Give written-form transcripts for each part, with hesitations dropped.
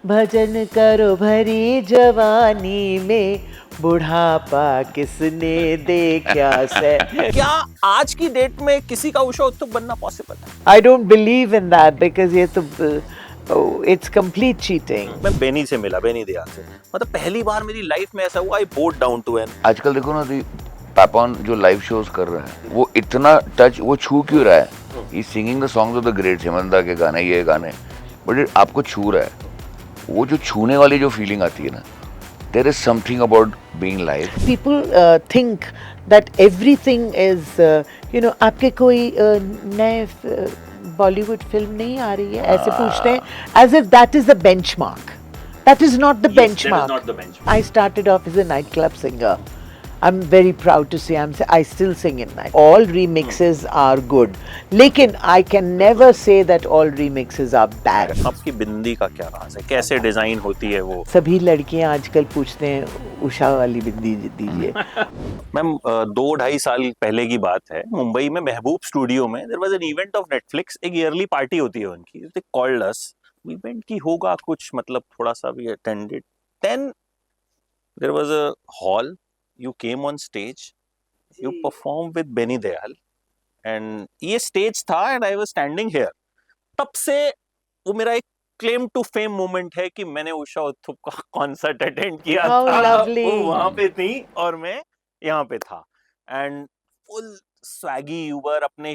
भजन करो भरी जवानी में, बुढ़ापा किसने देखा से। क्या आज की डेट में किसी का उषा उत्थुप बनना पॉसिबल है? I don't believe in that because ये तो it's complete cheating. मैं बेनी से मिला, बेनी दयाल से, मतलब पहली बार मेरी लाइफ में ऐसा हुआ, I bowed down to N. आजकल देखो ना पापॉन जो लाइव शोज कर रहा है वो इतना टच, वो छू क्यों रहा है? He singing the songs of the great, Hemanta के गाने, ये गाने, बट आपको छू रहा है। वो जो छूने वाली जो फीलिंग आती है ना, there is something about being live. People think that everything is आपके कोई नए बॉलीवुड फिल्म नहीं आ रही है, ऐसे पूछते हैं, as if that is the benchmark. That is not the benchmark. That is not the benchmark. I started off as a nightclub singer. I'm very proud to say I still sing in night. All remixes are good. लेकिन I can never say that all remixes are bad. आपकी बिंदी का क्या राज है? कैसे design होती है वो? सभी लड़कियां आजकल पूछते हैं उषा वाली बिंदी दीजिए। मैम 2-2.5 साल पहले की बात है, मुंबई में महबूब स्टूडियो में there was an event of Netflix. एक ईयरली पार्टी होती है उनकी, दे कॉल्ड अस। इवेंट की होगा कुछ, मतलब थोड़ा सा भी attended. Then there was a hall, you came on stage, you performed with Benny Dayal, and ये stage था and I was standing here. तब से वो मेरा एक claim to fame moment है कि मैंने उषा उत्थुप का कॉन्सर्ट अटेंड किया How था। lovely. वो वहां पे थी और मैं यहाँ पे था, and full swaggy यूबर, अपने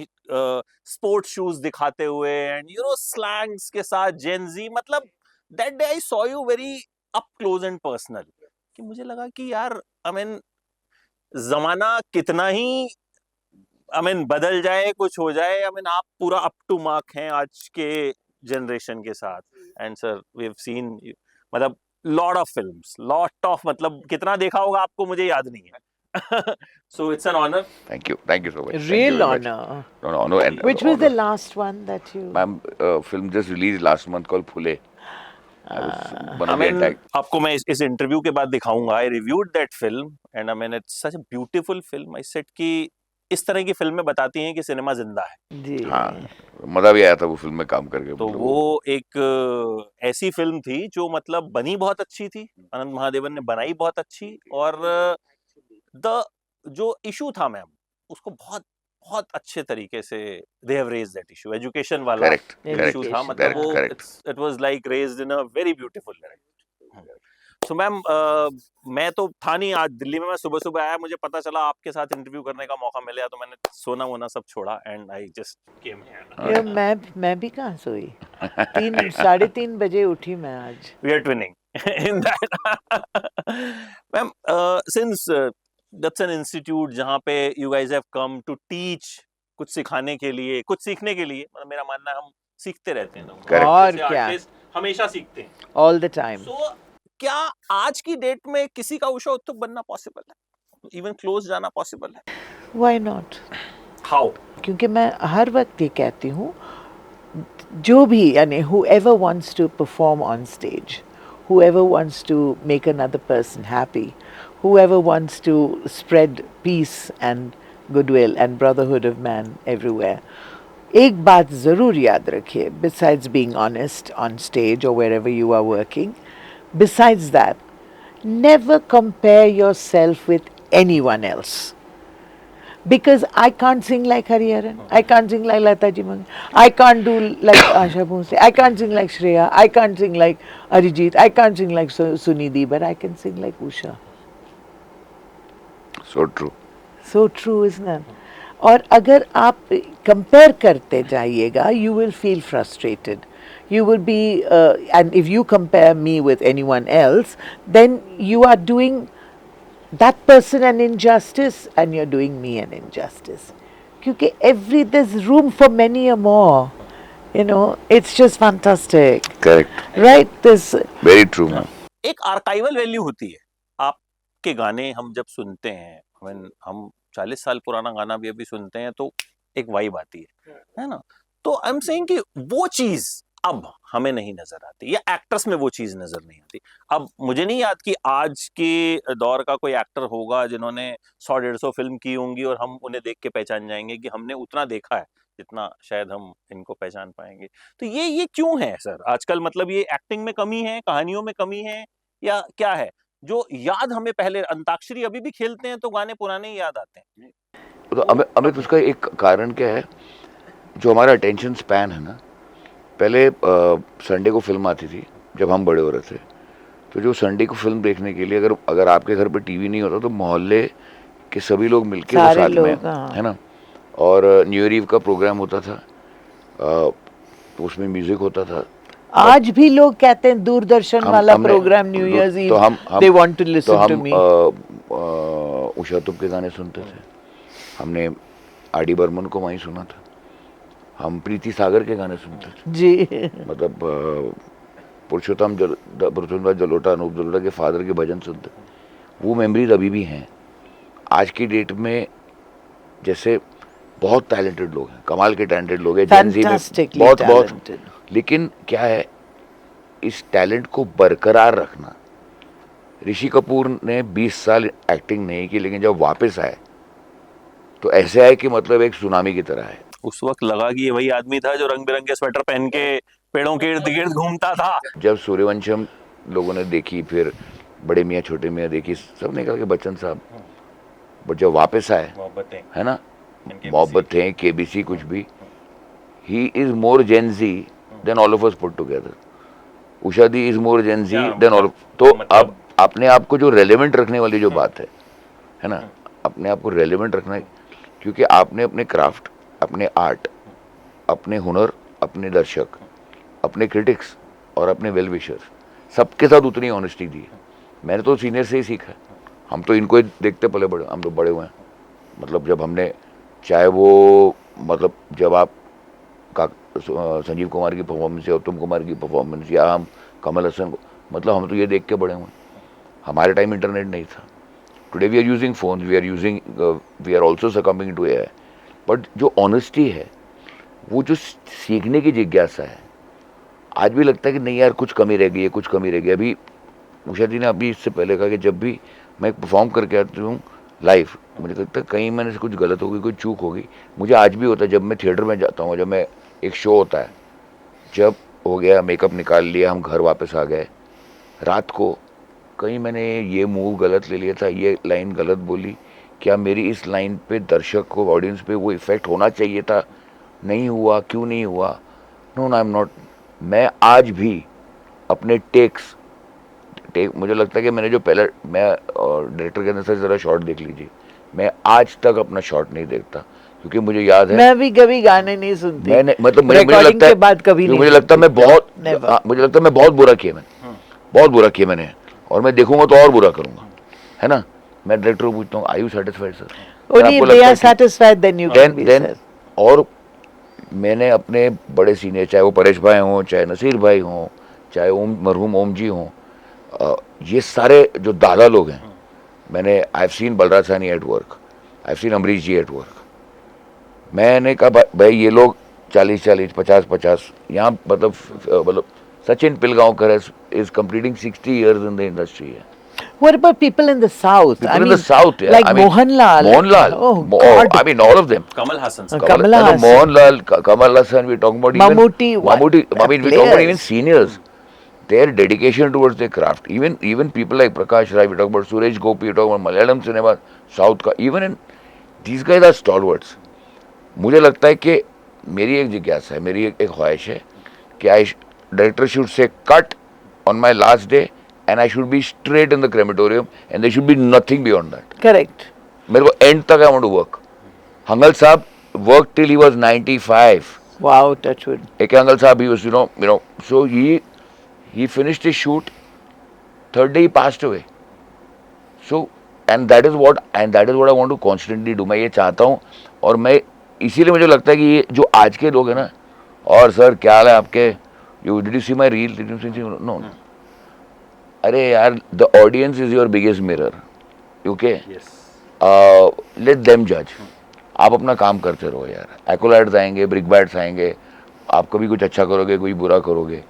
स्पोर्ट्स शूज दिखाते हुए, and slangs के साथ Gen Z, मतलब that day I saw you very up close and personal, कि मुझे लगा कि यार I mean जमाना कितना ही बदल जाए, कुछ हो जाए, आप पूरा अप टू मार्क हैं आज के जनरेशन के साथ। And sir we have seen मतलब lot of films, lot of, मतलब कितना देखा होगा आपको मुझे याद नहीं है। So it's an honour. Thank you so much. Real honor. No, and Which was the last one that you? ma'am, film just released last month called Phule. I was one of the attack. आपको मैं इस interview के बाद दिखाऊंगा। I reviewed that film and it's such a beautiful film. I said कि इस तरह की फिल्में बताती हैं कि सिनेमा जिंदा है। जी। हाँ, मजा भी आया था वो फिल्म में काम करके। तो वो एक ऐसी फिल्म थी जो मतलब बनी बहुत अच्छी थी, अनंत महादेवन ने बनाई बहुत अच्छी, और द जो इशू था मैम, उसको बहुत बहुत अच्छे तरीके से they have raised that issue, education वाला इशू था, मतलब वो it was like raised in a very beautiful way. So ma'am मैं तो था नहीं आज दिल्ली में, मैं सुबह सुबह आया, मुझे पता चला आपके साथ इंटरव्यू करने का मौका मिला, तो मैंने सोना वोना सब छोड़ा and I just came here. मैं भी कहाँ सोई, 3-3:30 बजे उठी मैं आज। We are twinning in that. Ma'am since that's an institute जहाँ पे you guys have come to teach, कुछ सिखाने के लिए, कुछ सीखने के लिए, मतलब मेरा मानना है हम सीखते रहते हैं। और क्या, हमेशा सीखते हैं, ऑल द टाइम। क्या आज की डेट में किसी का उषा उत्थुप बनना पॉसिबल है? इवन क्लोज जाना पॉसिबल है? Why not? हाउ? क्योंकि मैं हर वक्त ये कहती हूँ, जो भी, यानी whoever wants to perform on stage, whoever wants to make another person happy, whoever wants to spread peace and goodwill and brotherhood of man everywhere, एक बात ज़रूर याद रखिए, besides being honest on stage or wherever you are working, besides that, never compare yourself with anyone else. Because I can't sing like Hariharan, I can't sing like Lata Ji Mangeshkar, I can't do like Asha Bhosle, I can't sing like Shreya, I can't sing like Arijit, I can't sing like Sunidhi, but I can sing like Usha. So true. So true, isn't it? और अगर आप compare करते जाइएगा, you will feel frustrated. You will be, and if you compare me with anyone else, then you are doing that person an injustice and you're doing me an injustice. Because there's room for many more. It's just fantastic. Correct. Right? This. Very true, ma'am. एक archival value होती है। आपके गाने हम जब सुनते हैं, हम 40 साल पुराना गाना भी अभी सुनते हैं तो एक वाइब आती है ना? तो आई एम सेइंग कि वो चीज अब हमें नहीं नजर आती, या एक्टर्स में वो चीज नजर नहीं आती। अब मुझे नहीं याद कि आज के दौर का कोई एक्टर होगा जिन्होंने 100-150 फिल्म की होंगी और हम उन्हें देख के पहचान जाएंगे कि हमने उतना देखा है जितना शायद हम इनको पहचान पाएंगे। तो ये क्यों है सर आजकल? मतलब ये एक्टिंग में कमी है, कहानियों में कमी है, या क्या है जो याद हमें पहले, अंताक्षरी अभी भी खेलते हैं तो गाने पुराने ही याद आते हैं। तो अमित उसका एक कारण क्या है, जो हमारा अटेंशन स्पैन है ना, पहले संडे को फिल्म आती थी जब हम बड़े हो रहे थे, तो जो संडे को फिल्म देखने के लिए अगर आपके घर पे टीवी नहीं होता तो मोहल्ले के सभी लोग मिलके वो सारे साथ में, लोग, हाँ। है ना, और न्यू ईव का प्रोग्राम होता था, तो उसमें म्यूजिक होता था। आज भी लोग कहते हैं दूरदर्शन वाला हमने प्रोग्राम न्यू ईयर्स तो ईव, हम दे वांट टू तो लिसन टू हम मी। उषा तुप के गाने सुनते थे, हमने आर डी बर्मन को वहीं सुना था, हम प्रीति सागर के गाने सुनते थे, जी। मतलब पुरुषोत्तम जलोटा, अनूप जलोटा के फादर के भजन सुनते। वो मेमोरीज अभी भी हैं। आज की डेट में जैसे बहुत टैलेंटेड लोग हैं, कमाल के टैलेंटेड लोग हैं, जेन ज़ी में Fantastically बहुत talented. लेकिन क्या है, इस टैलेंट को बरकरार रखना। ऋषि कपूर ने 20 साल एक्टिंग नहीं की, लेकिन जब वापस आए तो ऐसे आए कि मतलब एक सुनामी की तरह है। उस वक्त लगा कि ये वही आदमी था जो रंग बिरंगे स्वेटर पहन के पेड़ों के इर्द गिर्द घूमता था। जब सूर्यवंशम लोगों ने देखी, फिर बड़े मियाँ छोटे मियाँ देखी, सब ने कहा कि बच्चन साहब, बट जब वापस आए, मोहब्बतें, है ना, मोहब्बतें, केबीसी, कुछ भी, he is more Gen Z than all of us put together. Usha di is more Gen Z than all. तो अब अपने आप को जो रेलेवेंट रखने वाली जो बात है ना, अपने आप को रेलेवेंट रखना है, क्योंकि आपने अपने क्राफ्ट, अपने आर्ट, अपने हुनर, अपने दर्शक, अपने क्रिटिक्स और अपने वेल विशर्स, सबके साथ उतनी ऑनेस्टी दी है। मैंने तो सीनियर से ही सीखा है, हम तो इनको ही देखते पले बड़े, हम लोग बड़े हुए हैं। मतलब जब हमने, चाहे वो, मतलब जब आप संजीव कुमार की परफॉर्मेंस या उत्तम कुमार की परफॉर्मेंस, या हम कमल हसन को, मतलब हम तो ये देख के बड़े हुए हैं। हमारे टाइम इंटरनेट नहीं था। Today we are using phone, we are also succumbing to AI, but जो ऑनेस्टी है, वो जो सीखने की जिज्ञासा है, आज भी लगता है कि नहीं यार कुछ कमी रह गई है, कुछ कमी रह गई। अभी उषा जी ने अभी इससे पहले कहा कि जब भी मैं परफॉर्म करके आती हूँ लाइव, मुझे लगता है कहीं मैंने से कुछ गलत हो गई, कोई चूक हो गई। मुझे आज भी होता है जब मैं थिएटर में जाता हूँ, जब मैं, एक शो होता है, जब हो गया मेकअप निकाल लिया, हम घर वापस आ गए, रात को कहीं मैंने ये मूव गलत ले लिया था, ये लाइन गलत बोली, क्या मेरी इस लाइन पे दर्शक को, ऑडियंस पे वो इफेक्ट होना चाहिए था, नहीं हुआ, क्यों नहीं हुआ? No, I am not. मैं आज भी अपने टेक, मुझे लगता है कि मैंने जो पहले, मैं डायरेक्टर के अंदर से ज़रा शॉट देख लीजिए, मैं आज तक अपना शॉट नहीं देखता, क्योंकि मुझे याद है, मैं भी कभी गाने नहीं सुनती, मैंने, मतलब मुझे रिकॉर्डिंग लगता के है, बाद कभी नहीं मुझे लगता है मैं सुनती। बहुत, Never. मुझे लगता है मैं बहुत बुरा किया, मैंने बहुत बुरा किया मैंने, और मैं देखूंगा तो और बुरा करूंगा, है ना। मैं डायरेक्टर को पूछता हूँ, are you satisfied sir? Only if they are satisfied, then you can be, sir. और मैंने अपने बड़े सीनियर, चाहे वो परेश भाई हों, चाहे नसीर भाई हों, चाहे ओम, मरहूम ओम जी हों, ये सारे जो दादा लोग हैं, मैंने, I have seen Balraj Sahni at work, I have seen Amrish ji at work. मैंने कहा भाई ये लोग 40-40, 50-50, यहाँ मतलब Sachin Pilgaonkar is completing 60 years in the industry. What about people in the south? People in the south, yeah. like I mean, Mohanlal. Mohanlal. Oh God. I mean, all of them. Kamal Hassan. Kamal Hassan. Mohanlal, Kamal Hassan. We're talking about Mammootty. Mammootty. I mean, we're talking about even Players. seniors. Their dedication towards their craft. Even people like Prakash Rai. We talk about Suresh Gopi. We talk about Malayalam cinema, South का. Even in these guys are stalwarts. मुझे लगता है कि मेरी एक जिज्ञासा है, मेरी एक ख्वाहिश है कि director should say cut on my last day and I should be straight in the crematorium and there should be nothing beyond that. Correct. मेरे को end तक I want to work. Hangal साहब worked till he was 95. Wow, touch wood. एक हंगल साहब, he was, you know, so he finished his shoot, third day he passed away. So and that is what I want to constantly do. मैं ये चाहता हूँ, और मैं इसीलिए मुझे लगता है कि ये जो आज के लोग हैं ना, और सर क्या हाल है आपके, did you see my reel? Did you see? No. अरे यार, the audience is your biggest mirror. Okay? Yes. Let them judge. आप अपना काम करते रहो यार, एक्कोलाइड्स आएंगे, ब्रिक बैट्स आएंगे, आप कभी कुछ अच्छा करोगे, कोई बुरा करोगे,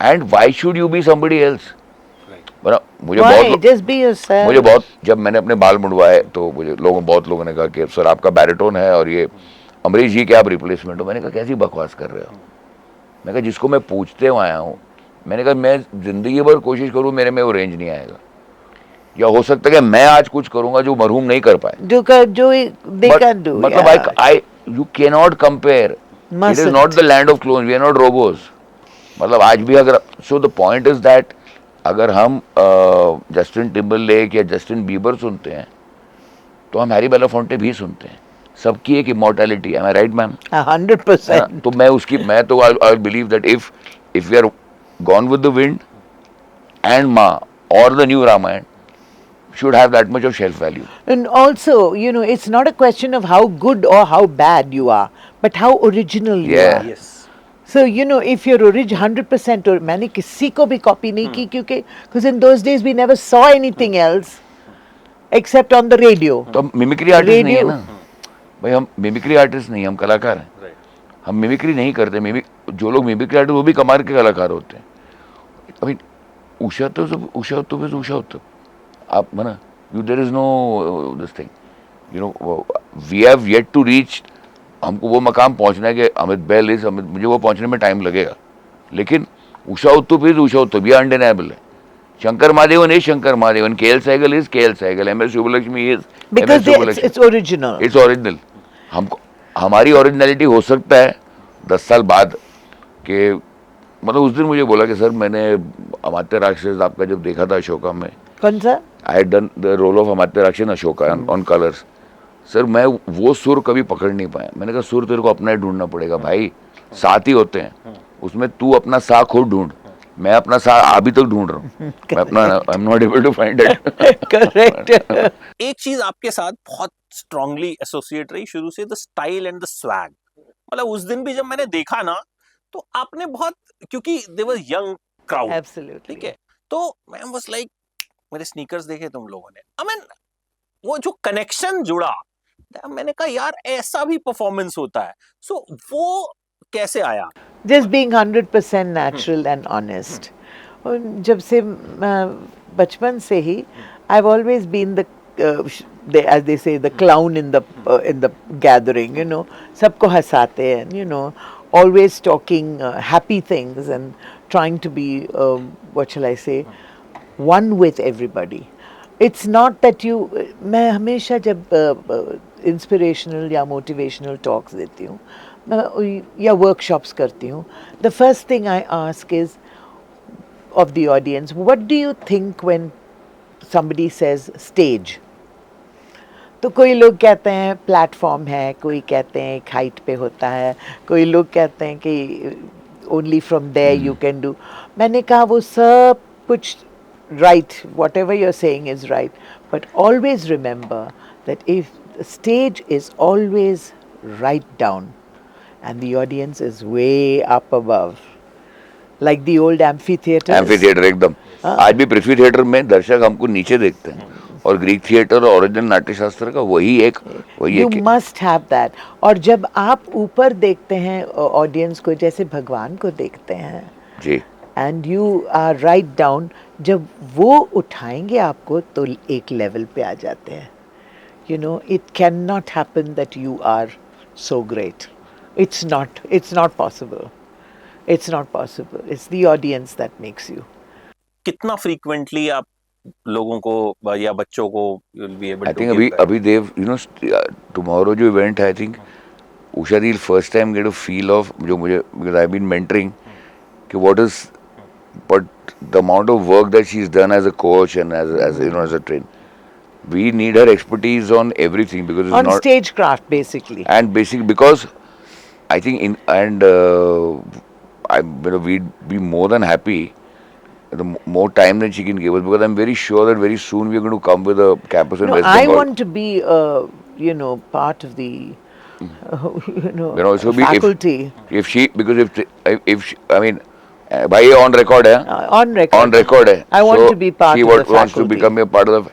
and why should you be somebody else? मुझे बहुत, जब मैंने अपने बाल मुड़वाए तो मुझे बहुत लोगों ने कहा कि सर आपका बैरिटोन है और ये अमरीश जी क्या आप रिप्लेसमेंट हो? मैंने कहा कैसी बकवास कर रहे हो? मैंने कहा जिसको मैं पूछते हुए आया हूँ, मैंने कहा मैं जिंदगी भर कोशिश करूँ मेरे में वो रेंज नहीं आएगा, या हो सकता है कि मैं आज कुछ करूंगा जो मरहूम नहीं कर पाए। जो they But can do, मतलब yeah. I you cannot compare. It is not Mustn't. the land of clones. We are not robots. मतलब आज भी अगर so the point is that अगर हम जस्टिन टिम्बरलेक या जस्टिन बीबर सुनते हैं तो हम हैरी बेलाफोंटे भी सुनते हैं। सबकी एक इमोर्टैलिटी है, राइट मैम? 100%. तो मैं तो I believe that if we are gone with the wind and माँ और the new Ramayan should have that much of shelf value. And also, it's not a question of how good or how bad you are, but how original you Yeah. are. Yes. So, if you're 100% or मैंने किसी को भी copy नहीं की क्योंकि because in those days we never saw anything else except on the radio. तो हम mimicry artist नहीं है ना भाई, हम मिमिक्री आर्टिस्ट नहीं, हम कलाकार हैं। Right. हम मिमिक्री नहीं करते। जो लोग मिमिक्री आर्टिस्ट वो भी कमाल के कलाकार होते हैं। आई मीन उषा उत्तप आप मना there is no this thing, we have yet to reach. हमको वो मकाम पहुंचना है कि अमित बैल इज अमित, मुझे वो पहुंचने में टाइम लगेगा, लेकिन उषा उत्तुप ये अनडिनाइबल है। Shankar Mahadevan is Shankar Mahadevan, KL Saigal is KL Saigal, MS Subbulakshmi is Because it's original. It's original. हमको हमारी ओरिजिनलिटी हो सकता है 10 साल बाद के, मतलब उस दिन मुझे बोला कि सर मैंने अमात्य राक्षस आपका जब देखा था अशोका में, कौन सा? I had done the role of Amatya Rakshas Ashoka on colours. Sir मैं वो सुर कभी पकड़ नहीं पाया। मैंने कहा सुर तेरे को अपना ही ढूंढना पड़ेगा भाई, साथ ही होते हैं उसमें, तू अपना सा खुद ढूंढ, मैं अपना सा अभी तक ढूंढ रहा हूँ, मैं अपना I am not able to find it. Correct. एक चीज आपके साथ बहुत स्ट्रांगली एसोसिएट रही शुरू से, the style and the swag. मतलब उस दिन भी जब मैंने देखा ना तो आपने बहुत, क्योंकि they was young crowd, Absolutely. ठीक है, तो मैं वाज लाइक मेरे स्नीकर्स देखे तुम लोगों ने, आई मीन वो जो कनेक्शन जुड़ा, मैंने कहा यार ऐसा भी परफॉर्मेंस होता है। सो वो कैसे आया? Just being 100% natural and honest. और जब से बचपन से ही I've always been as they say, the clown in the gathering. सबको हंसाते हैं, always talking happy things and trying to be what shall I say, one with everybody. It's not that मैं हमेशा जब inspirational या motivational talks देती हूँ या workshops करती हूँ, the first thing I ask is of the audience, what do you think when somebody says stage? तो कोई लोग कहते हैं प्लेटफॉर्म है, कोई कहते हैं एक हाइट पे होता है, कोई लोग कहते हैं कि only from there you can do. मैंने कहा वो सब कुछ right, whatever you're saying is right, but always remember that if the stage is always right down and the audience is way up above, like the old amphitheater. Amphitheatre एकदम। आज भी पृथ्वी theatre में दर्शक हमको नीचे देखते हैं, और ग्रीक थिएटर और ओरिजिनल नाट्य शास्त्र का वही एक You must have that. और जब आप ऊपर देखते हैं ऑडियंस को, जैसे भगवान को देखते हैं जी, and you are right down, जब वो उठाएंगे आपको तो एक लेवल पे आ जाते हैं। It cannot happen that you are so great. It's not possible. It's not possible. It's the audience that makes you. कितना फ्रीक्वेंटली आप लोगों को या बच्चों को you'll be able I to think give back? अभी देव टुमारो जो इवेंट है, I think Usha di first time get a feel of, जो मुझे, बिकॉज आई बीन मेंटरिंग, कि what is, but the amount of work that she is done as a coach and as a train, we need her expertise on everything, because it's On not stagecraft, basically. and basic, because I think we'd be more than happy the more time that she can give us, because I'm very sure that very soon we're going to come with a campus in No, West I Bengal. want to be, part of the, also be faculty. if she, because if she, I mean, bhai on record hai, On record. on record hai. I want So to be part she of the wants to faculty. become a part of the.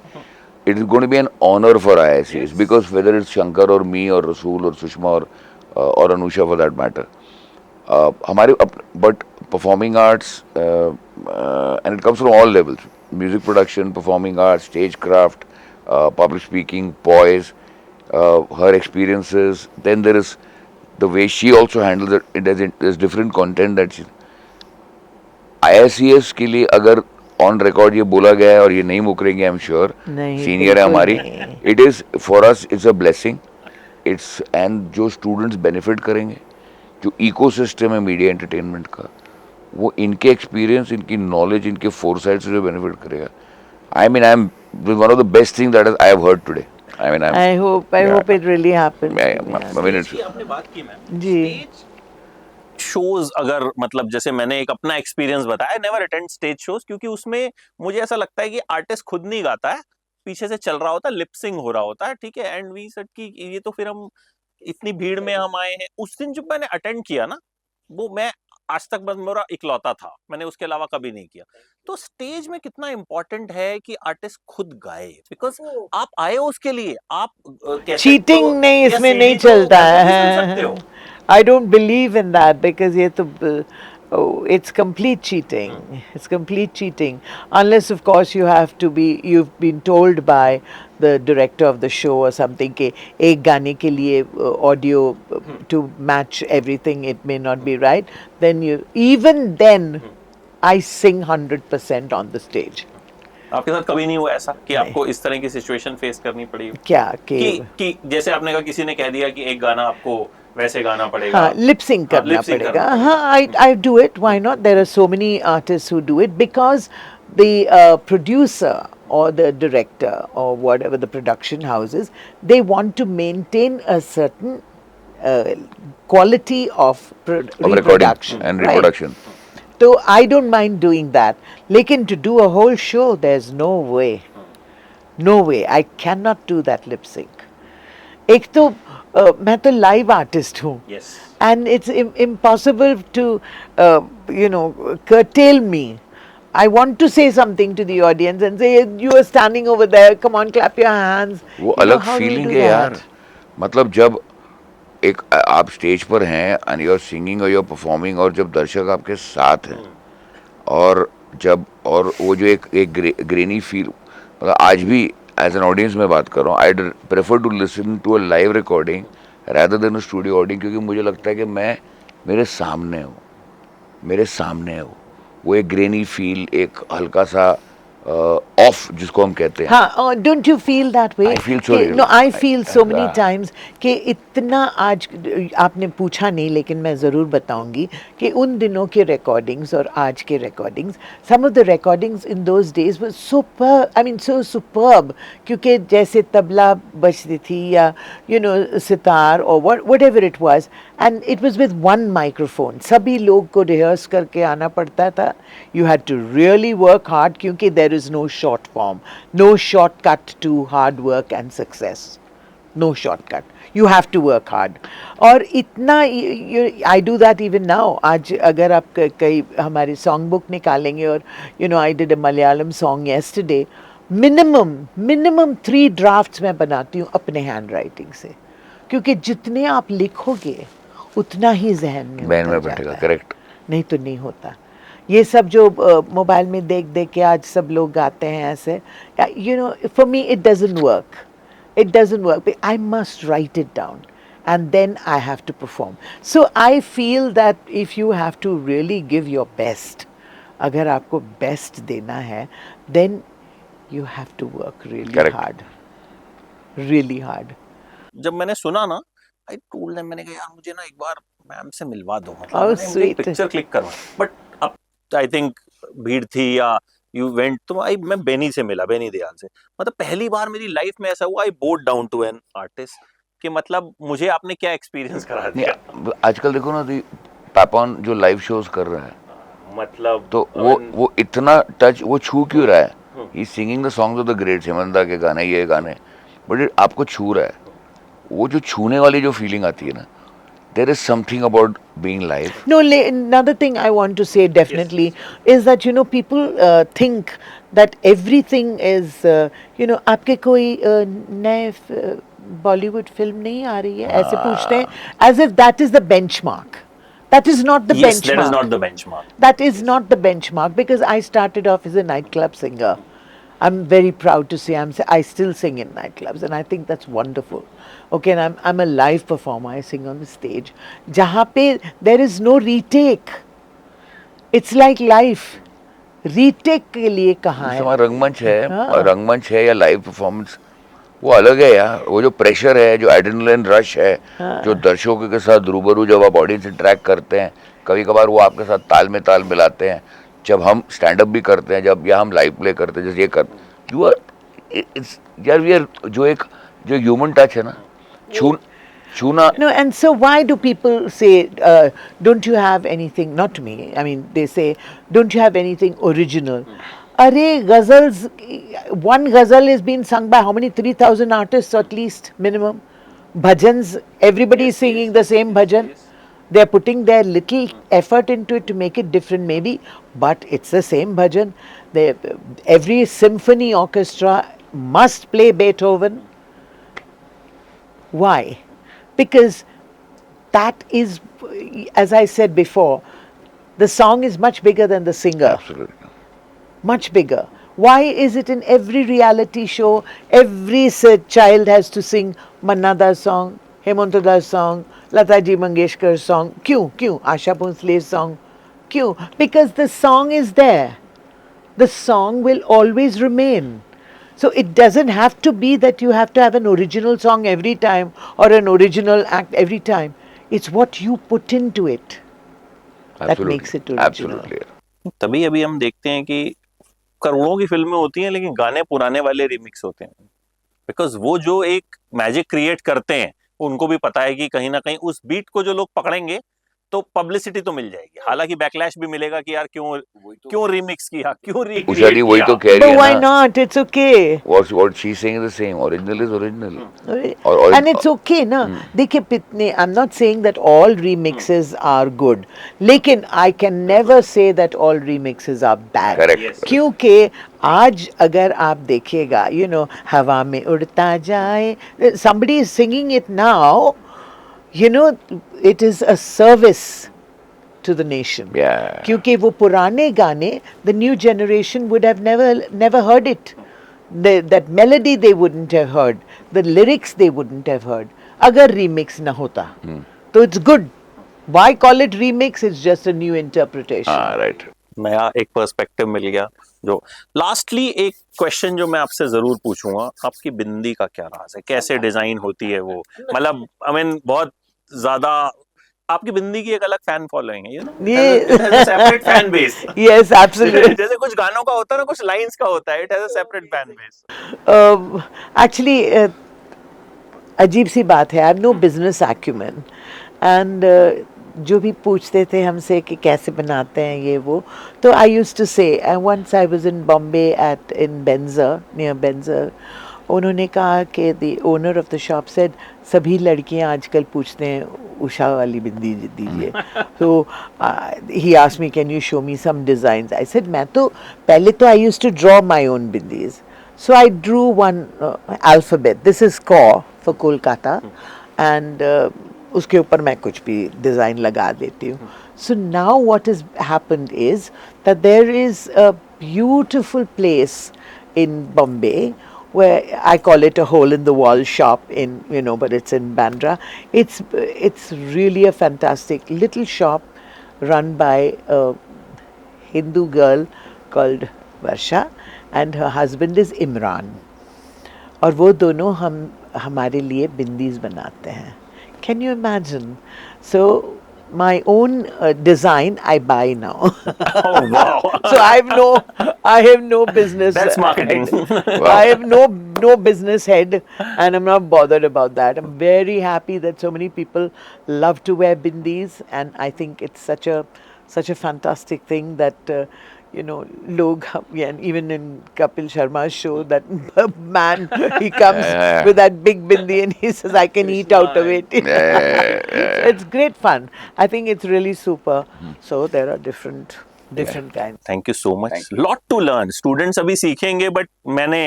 It is going to be an honor for IICs, because whether it's Shankar or me or Rasool or Sushma or Anusha for that matter, हमारे but performing arts and it comes from all levels: music production, performing arts, stagecraft, public speaking, poise, her experiences. Then there is the way she also handles it there's different content that she, ISES के लिए अगर on record ये बोला गया है और ये नहीं मुकरेंगे, आई एम श्योर, नहीं, सीनियर है बिल्कुल हमारी, नहीं। It is for us it's a blessing, it's and जो स्टूडेंट्स बेनिफिट करेंगे, जो इकोसिस्टम है मीडिया एंटरटेनमेंट का, वो इनके एक्सपीरियंस, इनकी नॉलेज, इनके फोरसाइट से जो बेनिफिट करेगा, I mean I am one of the best thing that I have heard today. I mean I hope it really happens. I Yeah. mean, it's, की आपने बात की मैम, जी। शोज अगर मतलब जैसे मैंने एक अपना एक्सपीरियंस बताया, नेवर अटेंड स्टेज शोज, क्योंकि उसमें मुझे ऐसा लगता है कि आर्टिस्ट खुद नहीं गाता है, पीछे से चल रहा होता है, लिपसिंग हो रहा होता है, ठीक है, एंड वी सेड कि ये तो फिर हम इतनी भीड़ में हम आए हैं। उस दिन जब मैंने अटेंड किया ना, वो मैं आज तक बस मेरा इकलौता था, मैंने उसके अलावा कभी नहीं किया। तो स्टेज में कितना इंपॉर्टेंट है कि आर्टिस्ट खुद गाए, बिकॉज आप आए हो उसके लिए, आप कैसेट चीटिंग तो नहीं या इसमें सीडी नहीं तो चलता घर पे भी सुन सकते हो। है। I don't believe in that because ये तो it's complete cheating. It's complete cheating. Unless, of course, you've been told by the director of the show or something कि एक गाने के लिए audio to match everything, it may not be right. Even then, I sing 100% on the stage. आपके साथ कभी नहीं हुआ ऐसा कि आपको इस तरह की सिचुएशन फेस करनी पड़ी हो? क्या कि जैसे आपने कहा किसी ने कह दिया कि एक गाना आपको वैसे गाना पड़ेगा, हाँ, lip sync करना lip sync पड़ेगा। करना हाँ, I do it. Why not? There are so many artists who do it because the producer or the director or whatever the production houses, they want to maintain a certain quality of recording reproduction and right? reproduction. So I don't mind doing that. लेकिन to do a whole show, there's no way. No way. I cannot do that lip sync. एक तो मैं तो live artist हूँ Yes. and it's impossible to curtail me. I want to say something to the audience and say you are standing over there, come on, clap your hands. वो You know, अलग how do you feeling do है यार, that? मतलब जब एक आप stage पर हैं एंड यू आर सिंगिंग और यू आर परफॉर्मिंग, और जब दर्शक आपके साथ हैं, और जब और वो जो एक ग्रेनी फील, मतलब आज भी एज एन ऑडियंस में बात कर रहा हूँ, I prefer to listen to a live recording rather than studio audio, क्योंकि मुझे लगता है कि मैं मेरे सामने हूँ, मेरे सामने है वो एक ग्रेनी फील, एक हल्का सा ऑफ जिसको हम कहते हैं। हाँ, don't you feel that way? I feel so real. No, I feel so many हाँ। times कि इतना आज आपने पूछा नहीं लेकिन मैं ज़रूर बताऊंगी कि उन दिनों के recordings और आज के recordings, some of the recordings in those days were super, I mean so superb, क्योंकि जैसे तबला बजती थी या sitar or whatever it was, and it was with one microphone. सभी लोग को rehearse करके आना पड़ता था. You had to really work hard क्योंकि there is no short form, no shortcut to hard work and success. No shortcut. You have to work hard. और इतना I do that even now. आज अगर आप कई हमारी song book निकालेंगे और I did a Malayalam song yesterday. Minimum 3 drafts मैं बनाती हूँ अपने handwriting से, क्योंकि जितने आप लिखोगे उतना ही जहन में बैठेगा, करेक्ट। नहीं तो नहीं होता। ये सब जो मोबाइल में देख देख के आज सब लोग गाते हैं ऐसे, for me it doesn't work, I must write it down and then I have to perform. So I feel that if you have to really give your best, अगर आपको best देना है, then you have to work really hard, really hard. जब मैंने सुना ना, I told them, मैंने कहा यार मुझे ना एक बार मैम से मिलवा दो, Oh, मैंने sweet. पिक्चर क्लिक करवा, बट अब आई थिंक भीड़ थी या यू वेंट, तो मैं बेनी से मिला, बेनी दयाल से। मतलब पहली बार मेरी लाइफ में ऐसा हुआ, I bowed down to an artist कि मतलब मुझे आपने क्या एक्सपीरियंस करा दिया। आजकल देखो ना, पापन जो लाइव शोज कर रहा है, मतलब तो वो इतना टच, वो छू क्यों रहा है, he singing the songs of the great, Hemant के गाने, ये गाने, बट आपको छू रहा है, वो जो छूने वाली जो फीलिंग आती है ना, there is something about being live. No, another thing I want to say definitely is that people think that everything is आपके कोई नए बॉलीवुड फिल्म नहीं आ रही है, ऐसे पूछते हैं, as if that is the benchmark. That is not the yes, benchmark. that is not the benchmark. That is not the benchmark, because I started off as a nightclub singer. I'm very proud to say I still sing in nightclubs, and I think that's wonderful. Okay, and I'm a live performer. I sing on the stage. जहाँ पे there is no retake. It's like life. Retake के लिए कहाँ जैसे है? हमारा रंगमंच है, हाँ। रंगमंच है या लाइव परफॉर्मेंस, वो अलग है यार। वो जो प्रेशर है, जो एड्रेनलिन रश है, जो दर्शकों के साथ रूबरू जब आप ऑडियंस इंटरेक्ट करते हैं, कभी कभार वो आपके साथ ताल में ताल मिलाते हैं। जब हम स्टैंड अप भी करते हैं, जब या हम लाइव प्ले करते हैं, जैसे ये कर, यू आर इट्स यार वी आर जो ह्यूमन टच है ना, छूना। No, and so why do people say, don't you have anything, not me, I mean, they say, don't you have anything original? Arey, ghazals, one ghazal is being sung by how many? 3,000 artists at least, minimum. Bhajans, everybody is singing the same bhajan. They're putting their little effort into it to make it different, maybe, but it's the same bhajan. Every symphony orchestra must play Beethoven. Why? Because that is, as I said before, the song is much bigger than the singer. Absolutely. Much bigger. Why is it in every reality show, every child has to sing Manna Da's song, Hemanta Da's song, Lata Ji Mangeshkar's song? Kyun? Asha Bhonsle's song? Kyun? Because the song is there. The song will always remain. So it doesn't have to be that you have to have an original song every time or an original act every time. It's what you put into it that makes it original. Absolutely. तभी अभी हम देखते हैं कि करोड़ों की फिल्में होती हैं लेकिन गाने पुराने वाले रिमिक्स होते हैं, बिकॉज वो जो एक मैजिक क्रिएट करते हैं उनको भी पता है कि कहीं ना कहीं उस बीट को जो लोग पकड़ेंगे तो पब्लिसिटी तो मिल जाएगी, हालांकि बैकलैश भी मिलेगा कि यार क्यों रिमिक्स किया, क्यों उषा जी वही तो कह रही But है why ना, not? It's okay. what she's saying is the same. Original is original. And it's okay, na? देखिए पितने, I'm not saying that all remixes are good. लेकिन I can never say that all remixes are bad. Correct. Yes. क्योंकि आज अगर आप देखिएगा, you know, हवा में उड़ता जाए, somebody is singing it now, you know, it is a service to the nation. Yeah. क्योंकि वो पुराने गाने, the new generation would have never heard it. That melody they wouldn't have heard, the lyrics they wouldn't have heard, अगर remix ना होता. तो it's good. Why call it remix? It's just a new interpretation. Right. नया एक perspective मिल गया। जो lastly एक question जो मैं आपसे जरूर पूछूंगा, आपकी बिंदी का क्या राज है, कैसे डिजाइन होती है वो, मतलब आई मीन बहुत ज्यादा आपकी बिंदी की एक अलग फैन फॉलोइंग है, you know, separate fan base. Yes, absolutely. जैसे कुछ गानों का होता है ना, कुछ लाइंस का होता है, it has a separate fan base. Actually, अजीब सी बात है, I have no business acumen, and जो भी पूछते थे हमसे कि कैसे बनाते हैं ये वो, तो I used to say, and once I was in Bombay at in Benzer, near Benzer, उन्होंने कहा कि the owner of the shop said सभी लड़कियां आजकल पूछते हैं उषा वाली बिंदी दीजिए, तो he asked me can you show me some designs, I said मैं तो पहले तो I used to draw my own bindis, so I drew one alphabet, this is K for Kolkata, and उसके ऊपर मैं कुछ भी डिज़ाइन लगा देती हूँ. So now what has happened is that there is a beautiful place in Bombay where I call it a hole in the wall shop in, you know, but it's in Bandra. It's really a fantastic little shop run by a Hindu girl called Varsha and her husband is Imran. और वो दोनों हमारे लिए बिंदीज बनाते हैं. Can you imagine? So my own design I buy now. Oh wow! So I have no business. That's marketing. Wow. I have no business head, and I'm not bothered about that. I'm very happy that so many people love to wear bindis, and I think it's such a fantastic thing that you know, log, and even in Kapil Sharma's show, that man, he comes with that big bindi and he says, I can eat out of it. It's great fun. I think it's really super. So there are different kinds. Thank you so much. Lot to learn. Students अभी सीखेंगे, but मैंने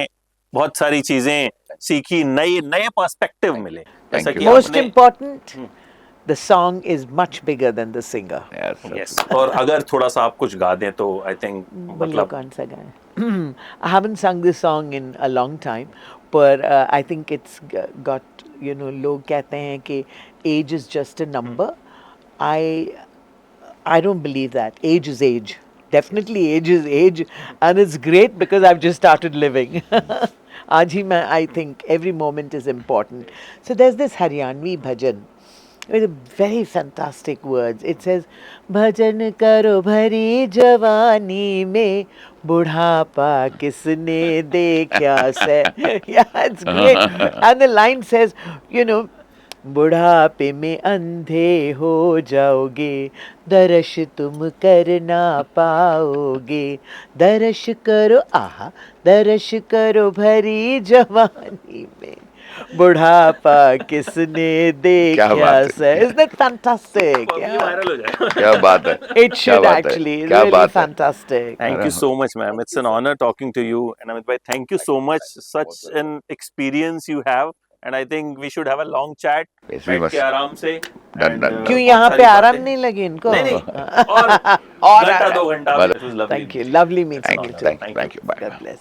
बहुत सारी चीजें सीखी, नए perspective मिले. Thank you. Most important, the song is much bigger than the singer. Yes, sir. Yes और अगर थोड़ा सा आप कुछ गा दें तो आई थिंक बोलिए मतलब कौन सा गाना? I haven't sung this song in a long time, but I think it's got, you know, लोग कहते हैं कि age is just a number. I don't believe that. Age is age. Definitely age is age, and it's great because I've just started living. आज ही मैं, I think every moment is important. So there's this Haryanvi bhajan with very fantastic words. It says, भजन करो भरी जवानी में बुढ़ापा किसने देखा से. Yeah, it's great. And the line says, you know, बुढ़ापे में अंधे हो जाओगे, दर्श तुम कर ना पाओगे, दर्श करो आहा, दर्श करो भरी जवानी में बुढ़ापा किसने देखा बात से. Isn't it fantastic? ये Yeah. वायरल हो जाएगा. क्या बात है. It क्या should बात है, actually. It's क्या really बात है. fantastic. Thank you so much, ma'am. It's an honor talking to you. And Amit bhai, thank you so much. Such an experience you have. And I think we should have a long chat. Yes, we बैठ must. के आराम से. Done, And, done. क्यों बहुत यहाँ सारी पे आराम बातें. नहीं लगे इनको? नहीं नहीं और और घंटा आराम. 2 घंटा. Well, It was lovely. Thank you. Lovely meeting Thank you you, too. thank you. Bye. God bless.